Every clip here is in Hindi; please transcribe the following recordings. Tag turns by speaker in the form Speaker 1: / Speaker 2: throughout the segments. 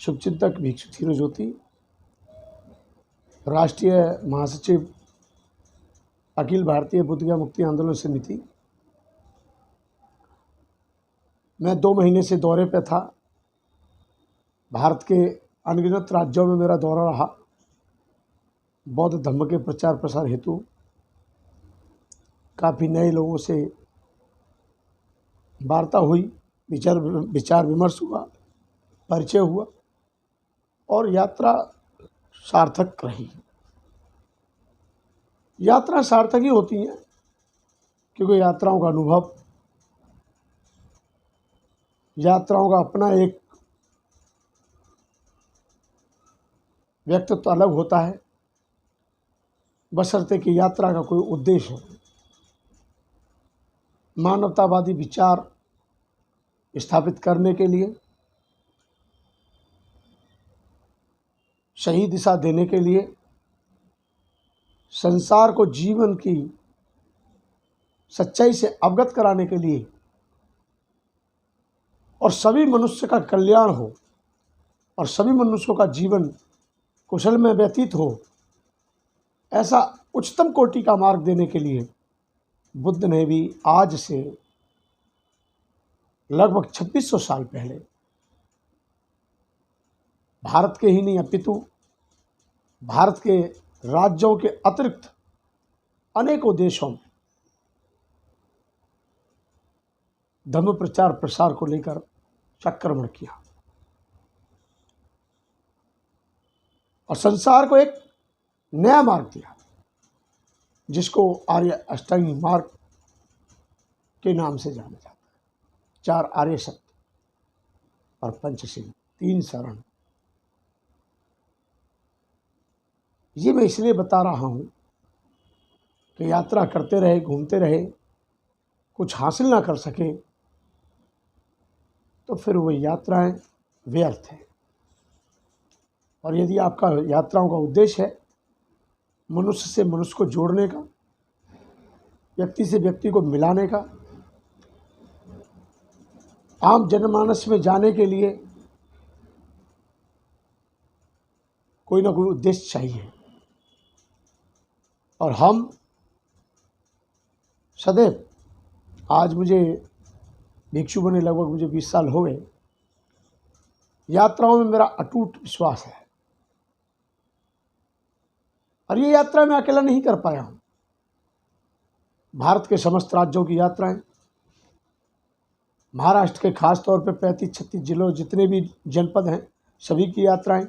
Speaker 1: शुभचिंतक भिक्षु धीरज्योति, राष्ट्रीय महासचिव अखिल भारतीय बोधगया मुक्ति आंदोलन समिति। मैं 2 महीने से दौरे पे था। भारत के अनगिनत राज्यों में मेरा दौरा रहा। बौद्ध धर्म के प्रचार प्रसार हेतु काफ़ी नए लोगों से वार्ता हुई, विचार विमर्श हुआ, परिचय हुआ और यात्रा सार्थक रही। यात्रा सार्थक ही होती है क्योंकि यात्राओं का अनुभव, यात्राओं का अपना एक व्यक्तित्व अलग होता है, बशर्ते कि यात्रा का कोई उद्देश्य हो। मानवतावादी विचार स्थापित करने के लिए, सही दिशा देने के लिए, संसार को जीवन की सच्चाई से अवगत कराने के लिए और सभी मनुष्य का कल्याण हो और सभी मनुष्यों का जीवन कुशल में व्यतीत हो, ऐसा उच्चतम कोटि का मार्ग देने के लिए बुद्ध ने भी आज से लगभग 2600 साल पहले भारत के ही नहीं अपितु भारत के राज्यों के अतिरिक्त अनेकों देशों में धर्म प्रचार प्रसार को लेकर संक्रमण किया और संसार को एक नया मार्ग दिया, जिसको आर्य अष्टांगी मार्ग के नाम से जाना जाता है। 4 आर्य सत्य और पंचशील, 3 शरण। ये मैं इसलिए बता रहा हूँ कि यात्रा करते रहे, घूमते रहे, कुछ हासिल ना कर सके तो फिर वो यात्राएं व्यर्थ है। और यदि आपका यात्राओं का उद्देश्य है मनुष्य से मनुष्य को जोड़ने का, व्यक्ति से व्यक्ति को मिलाने का, आम जनमानस में जाने के लिए कोई ना कोई उद्देश्य चाहिए। और हम सदैव, आज मुझे भिक्षु बने लगभग मुझे 20 साल हो गए, यात्राओं में मेरा अटूट विश्वास है। और ये यात्रा मैं अकेला नहीं कर पाया हूँ। भारत के समस्त राज्यों की यात्राएं, महाराष्ट्र के खास तौर पे 35-36 जिलों, जितने भी जनपद हैं, सभी की यात्राएं,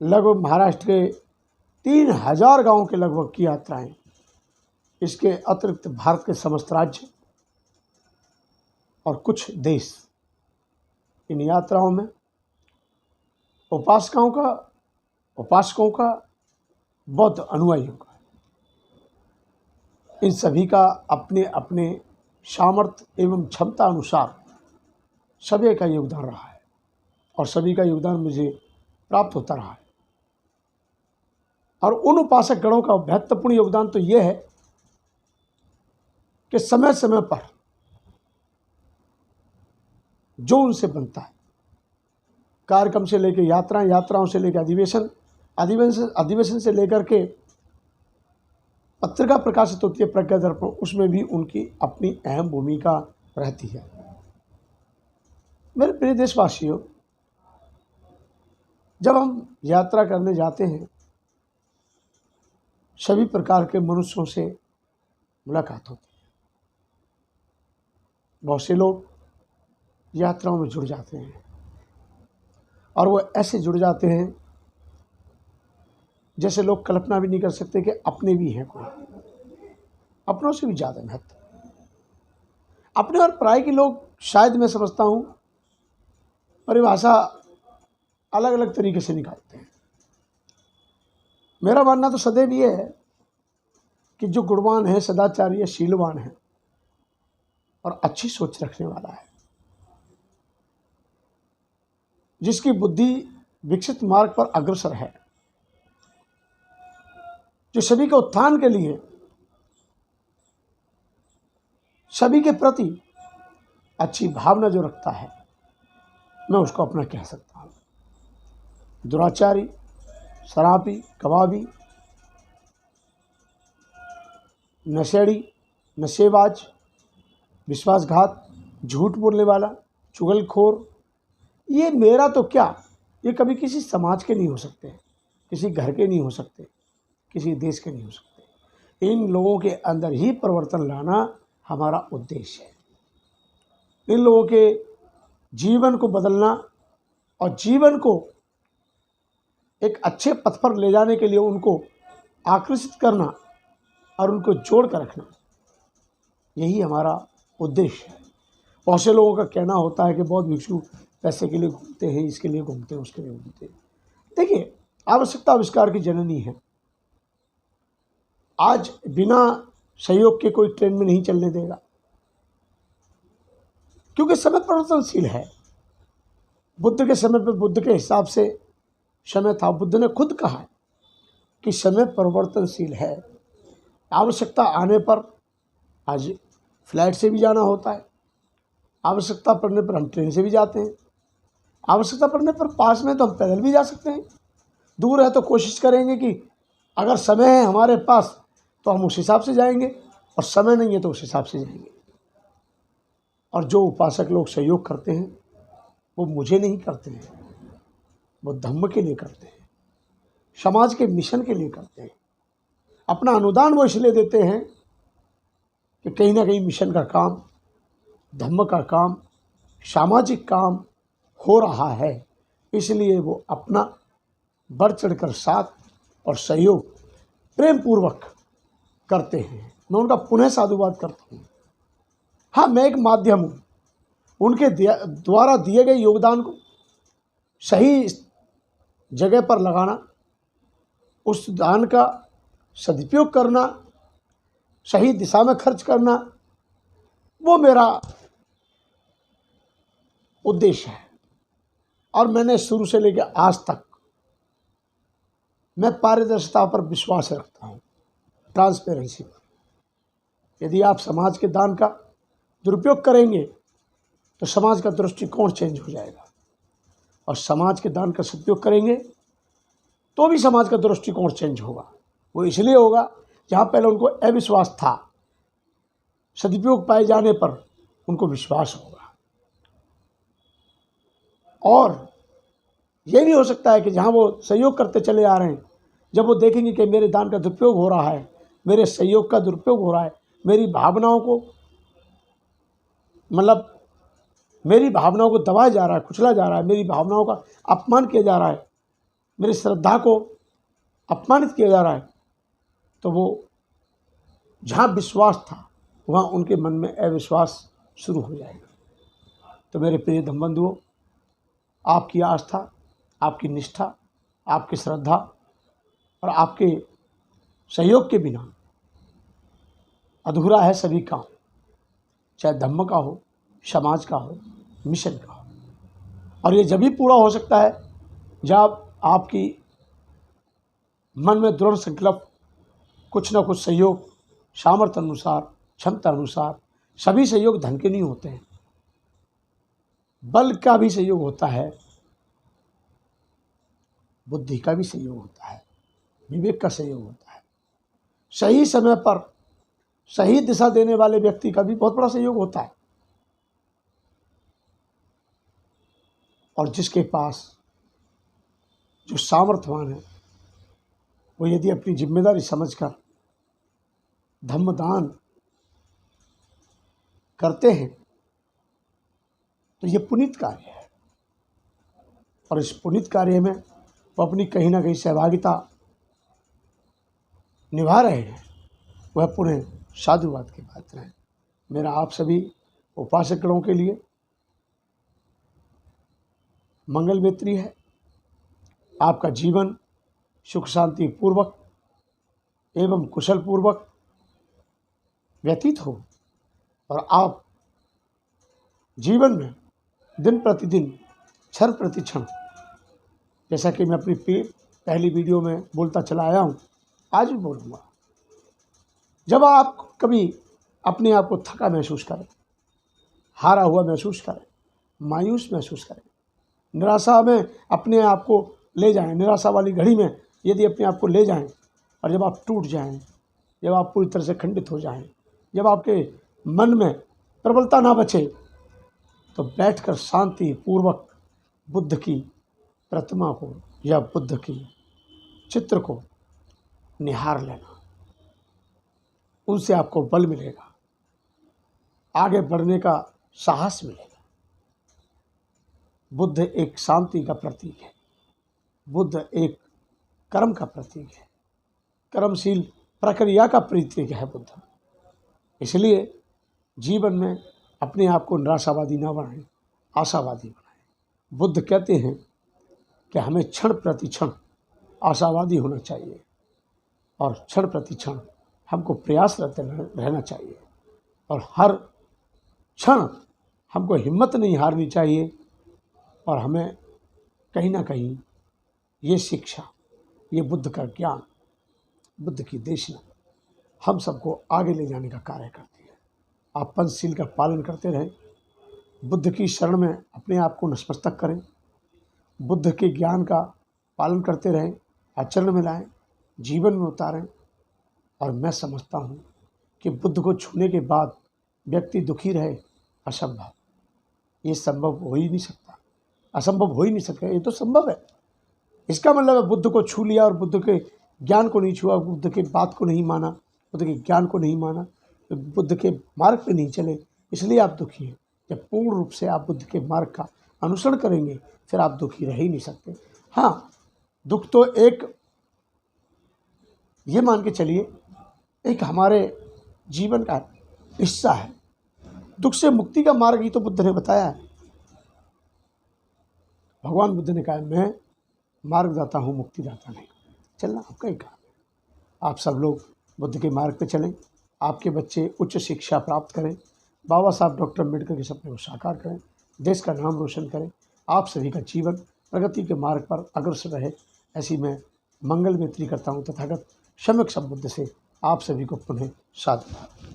Speaker 1: लगभग महाराष्ट्र के 3000 गांवों के लगभग की यात्राएं, इसके अतिरिक्त भारत के समस्त राज्य और कुछ देश। इन यात्राओं में उपासकों का, बौद्ध अनुयायियों का, इन सभी का अपने अपने सामर्थ्य एवं क्षमता अनुसार सभी का योगदान रहा है और सभी का योगदान मुझे प्राप्त होता रहा है। और उन उपासक गणों का महत्वपूर्ण योगदान तो ये है कि समय समय पर जो उनसे बनता है, कार्यक्रम से लेकर यात्राओं से लेकर अधिवेशन से लेकर के पत्रिका प्रकाशित होती है प्रज्ञा दर्पण, उसमें भी उनकी अपनी अहम भूमिका रहती है। मेरे प्रिय देशवासियों, जब हम यात्रा करने जाते हैं, सभी प्रकार के मनुष्यों से मुलाकात होती है। बहुत से लोग यात्राओं में जुड़ जाते हैं और वो ऐसे जुड़ जाते हैं जैसे लोग कल्पना भी नहीं कर सकते कि अपने भी हैं कोई, अपनों से भी ज़्यादा महत्व। अपने और पराये के लोग शायद मैं समझता हूँ परिभाषा अलग अलग तरीके से निकालते हैं। मेरा मानना तो सदैव ये है कि जो गुणवान है, सदाचारी है, शीलवान है और अच्छी सोच रखने वाला है, जिसकी बुद्धि विकसित मार्ग पर अग्रसर है, जो सभी के उत्थान के लिए, सभी के प्रति अच्छी भावना जो रखता है, मैं उसको अपना कह सकता हूँ। दुराचारी, शराबी, कबाबी, नशेड़ी, नशेबाज, विश्वासघात, झूठ बोलने वाला, चुगलखोर, ये मेरा तो क्या, ये कभी किसी समाज के नहीं हो सकते, किसी घर के नहीं हो सकते, किसी देश के नहीं हो सकते। इन लोगों के अंदर ही परिवर्तन लाना हमारा उद्देश्य है। इन लोगों के जीवन को बदलना और जीवन को एक अच्छे पथ पर ले जाने के लिए उनको आकर्षित करना और उनको जोड़ कर रखना, यही हमारा उद्देश्य है। बहुत से लोगों का कहना होता है कि बहुत भिक्षु पैसे के लिए घूमते हैं, इसके लिए घूमते हैं, उसके लिए घूमते हैं। देखिए, आवश्यकता आविष्कार की जननी है। आज बिना सहयोग के कोई ट्रेन में नहीं चलने देगा, क्योंकि समय परिवर्तनशील है। बुद्ध के समय पर बुद्ध के हिसाब से समय था। बुद्ध ने खुद कहा कि समय परिवर्तनशील है। आवश्यकता आने पर आज फ्लाइट से भी जाना होता है, आवश्यकता पड़ने पर हम ट्रेन से भी जाते हैं, आवश्यकता पड़ने पर पास में तो हम पैदल भी जा सकते हैं, दूर है तो कोशिश करेंगे कि अगर समय है हमारे पास तो हम उस हिसाब से जाएंगे, और समय नहीं है तो उस हिसाब से जाएंगे। और जो उपासक लोग सहयोग करते हैं वो मुझे नहीं करते हैं, वो धम्म के लिए करते हैं, समाज के मिशन के लिए करते हैं। अपना अनुदान वो इसलिए देते हैं कि कहीं ना कहीं मिशन का काम, धम्म का काम, सामाजिक काम हो रहा है, इसलिए वो अपना बढ़ चढ़कर साथ और सहयोग प्रेम पूर्वक करते हैं। मैं उनका पुनः साधुवाद करता हूँ। हाँ, मैं एक माध्यम हूँ, उनके द्वारा दिए गए योगदान को सही जगह पर लगाना, उस दान का सदुपयोग करना, सही दिशा में खर्च करना, वो मेरा उद्देश्य है। और मैंने शुरू से लेकर आज तक मैं पारदर्शिता पर विश्वास रखता हूँ, ट्रांसपेरेंसी पर। यदि आप समाज के दान का दुरुपयोग करेंगे तो समाज का दृष्टिकोण चेंज हो जाएगा, और समाज के दान का सदुपयोग करेंगे तो भी समाज का दृष्टिकोण चेंज होगा। वो इसलिए होगा जहाँ पहले उनको अविश्वास था, सदुपयोग पाए जाने पर उनको विश्वास होगा। और ये भी हो सकता है कि जहाँ वो सहयोग करते चले आ रहे हैं, जब वो देखेंगे कि मेरे दान का दुरुपयोग हो रहा है, मेरे सहयोग का दुरुपयोग हो रहा है, मेरी भावनाओं को मेरी भावनाओं को दबाया जा रहा है, कुचला जा रहा है, मेरी भावनाओं का अपमान किया जा रहा है, मेरी श्रद्धा को अपमानित किया जा रहा है, तो वो जहाँ विश्वास था वहाँ उनके मन में अविश्वास शुरू हो जाएगा। तो मेरे प्रिय धम्म बंधुओं, आपकी आस्था, आपकी निष्ठा, आपकी श्रद्धा और आपके सहयोग के बिना अधूरा है सभी काम, चाहे धम्म का हो, समाज का हो, मिशन का हो। और ये जब भी पूरा हो सकता है जब आपकी मन में दृढ़ संकल्प, कुछ ना कुछ सहयोग सामर्थ्य अनुसार, क्षमता अनुसार। सभी सहयोग धन के नहीं होते हैं, बल का भी सहयोग होता है, बुद्धि का भी सहयोग होता है, विवेक का सहयोग होता है, सही समय पर सही दिशा देने वाले व्यक्ति का भी बहुत बड़ा सहयोग होता है। और जिसके पास जो सामर्थ्यवान है वो यदि अपनी जिम्मेदारी समझकर धम्मदान करते हैं तो ये पुनीत कार्य है, और इस पुनीत कार्य में वो अपनी कहीं ना कहीं सहभागिता निभा रहे हैं, वह पुनः साधुवाद के पात्र हैं। मेरा आप सभी उपासकगणों के लिए मंगल मैत्री है। आपका जीवन सुख शांति पूर्वक एवं कुशल पूर्वक व्यतीत हो, और आप जीवन में दिन प्रतिदिन, क्षण प्रति क्षण, जैसा कि मैं अपनी पहली वीडियो में बोलता चला आया हूँ, आज भी बोलूँगा, जब आप कभी अपने आप को थका महसूस करें, हारा हुआ महसूस करें, मायूस महसूस करें, निराशा में अपने आप को ले जाएं, निराशा वाली घड़ी में यदि अपने आप को ले जाएं और जब आप टूट जाएं, जब आप पूरी तरह से खंडित हो जाएं, जब आपके मन में प्रबलता ना बचे, तो बैठकर शांति पूर्वक बुद्ध की प्रतिमा को या बुद्ध की चित्र को निहार लेना। उनसे आपको बल मिलेगा, आगे बढ़ने का साहस मिलेगा। बुद्ध एक शांति का प्रतीक है, बुद्ध एक कर्म का प्रतीक है, कर्मशील प्रक्रिया का प्रतीक है बुद्ध। इसलिए जीवन में अपने आप को निराशावादी ना बनाएं, आशावादी बनाएं। बुद्ध कहते हैं कि हमें क्षण प्रति क्षण आशावादी होना चाहिए और क्षण प्रति क्षण हमको प्रयासरत रहना चाहिए और हर क्षण हमको हिम्मत नहीं हारनी चाहिए। और हमें कहीं ना कहीं ये शिक्षा, ये बुद्ध का ज्ञान, बुद्ध की देशना हम सबको आगे ले जाने का कार्य करती है। आप पंचशील का पालन करते रहें, बुद्ध की शरण में अपने आप को नतमस्तक करें, बुद्ध के ज्ञान का पालन करते रहें, आचरण में लाएं, जीवन में उतारें। और मैं समझता हूँ कि बुद्ध को छूने के बाद व्यक्ति दुखी रहे, असंभव, ये संभव हो ही नहीं सकता, असंभव हो ही नहीं सकता, ये तो संभव है। इसका मतलब है बुद्ध को छू लिया और बुद्ध के ज्ञान को नहीं छुआ, बुद्ध के बात को नहीं माना, बुद्ध के ज्ञान को नहीं माना, तो बुद्ध के मार्ग पे नहीं चले, इसलिए आप दुखी हैं। जब पूर्ण रूप से आप बुद्ध के मार्ग का अनुसरण करेंगे फिर आप दुखी रह ही नहीं सकते। हाँ, दुख तो एक, ये मान के चलिए, एक हमारे जीवन का हिस्सा है। दुख से मुक्ति का मार्ग ही तो बुद्ध ने बताया है। भगवान बुद्ध ने कहा मैं मार्गदाता हूँ, मुक्तिदाता नहीं। चलना आपका ही काम है। आप सब लोग बुद्ध के मार्ग पे चलें, आपके बच्चे उच्च शिक्षा प्राप्त करें, बाबा साहब डॉक्टर अम्बेडकर के सपने को साकार करें, देश का नाम रोशन करें, आप सभी का जीवन प्रगति के मार्ग पर अग्रसर रहे, ऐसी मैं मंगल मैत्री करता हूँ। तथागत सम्यक संबुद्ध से आप सभी को पुनः साधुवाद।